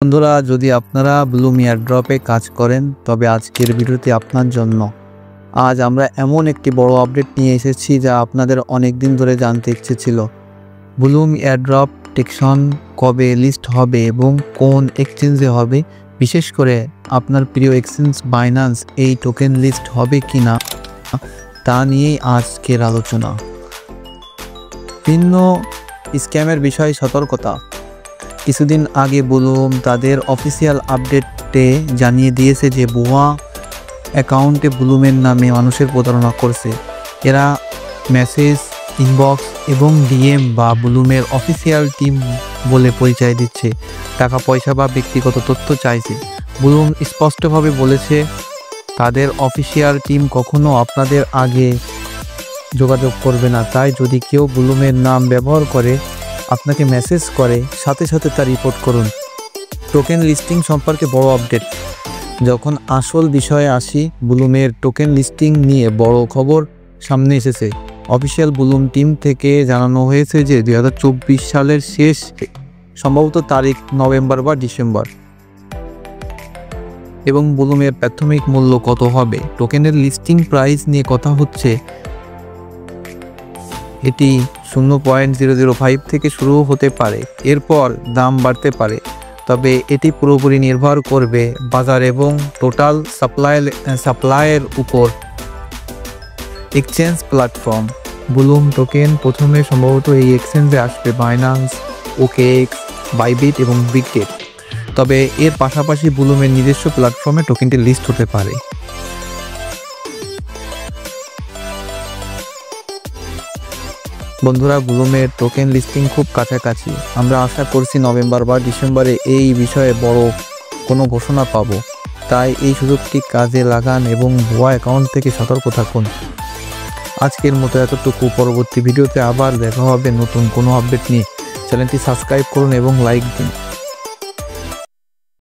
বন্ধুরা, যদি আপনারা ব্লুম এয়ারড্রপে কাজ করেন তবে আজকের ভিডিওটি আপনার জন্য। আজ আমরা এমন একটি বড় আপডেট নিয়ে এসেছি যা আপনাদের অনেক দিন ধরে জানতে ইচ্ছে ছিল। ব্লুম এয়ারড্রপ টেকসন কবে লিস্ট হবে এবং কোন এক্সচেঞ্জে হবে, বিশেষ করে আপনার প্রিয় এক্সচেঞ্জ বাইন্যান্স এই টোকেন লিস্ট হবে কিনা তা নিয়েই আজকের আলোচনা। ভিন্ন স্ক্যামের বিষয়ে সতর্কতা। কিছুদিন আগে ব্লুম তাদের অফিসিয়াল আপডেটে জানিয়ে দিয়েছে যে ভুয়া অ্যাকাউন্টে ব্লুমের নামে মানুষের প্রতারণা করছে। এরা মেসেজ, ইনবক্স এবং ডিএম বা ব্লুমের অফিসিয়াল টিম বলে পরিচয় দিচ্ছে, টাকা পয়সা বা ব্যক্তিগত তথ্য চাইছে। ব্লুম স্পষ্টভাবে বলেছে তাদের অফিসিয়াল টিম কখনো আপনাদের আগে যোগাযোগ করবে না। তাই যদি কেউ ব্লুমের নাম ব্যবহার করে আপনাকে মেসেজ করে, সাথে সাথে তা রিপোর্ট করুন। টোকেন লিস্টিং সম্পর্কে বড় আপডেট। যখন আসল বিষয়ে আসি, ব্লুমের টোকেন লিস্টিং নিয়ে বড় খবর সামনে এসেছে। অফিসিয়াল ব্লুম টিম থেকে জানানো হয়েছে যে 2024 সালের শেষ, সম্ভবত তারিখ নভেম্বর বা ডিসেম্বর, এবং ব্লুমের প্রাথমিক মূল্য কত হবে। টোকেনের লিস্টিং প্রাইস নিয়ে কথা হচ্ছে। এটি 0.005 থেকে শুরু হতে পারে, এরপর দাম বাড়তে পারে। তবে এটি পুরোপুরি নির্ভর করবে বাজার এবং টোটাল সাপ্লাইয়ের উপর। Exchange platform. ব্লুম টোকেন প্রথমে সম্ভবত এই এক্সচেঞ্জে আসবে: বাইন্যান্স, ওকেএক্স, বাইবিট এবং বিটগেট। তবে এর পাশাপাশি ব্লুমের নিজস্ব প্ল্যাটফর্মে টোকেনটি লিস্ট হতে পারে। বন্ধুরা, ব্লুমের টোকেন লিস্টিং খুব কাছাকাছি। আমরা আশা করছি নভেম্বর বা ডিসেম্বরে এই বিষয়ে বড় কোনো ঘোষণা পাবো। তাই এই সুযোগটি কাজে লাগান এবং ভুয়া অ্যাকাউন্ট থেকে সতর্ক থাকুন। আজকের মতো এতটুকু। পরবর্তী ভিডিওতে আবার দেখা হবে নতুন কোনো আপডেট নিয়ে। চ্যানেলটি সাবস্ক্রাইব করুন এবং লাইক দিন।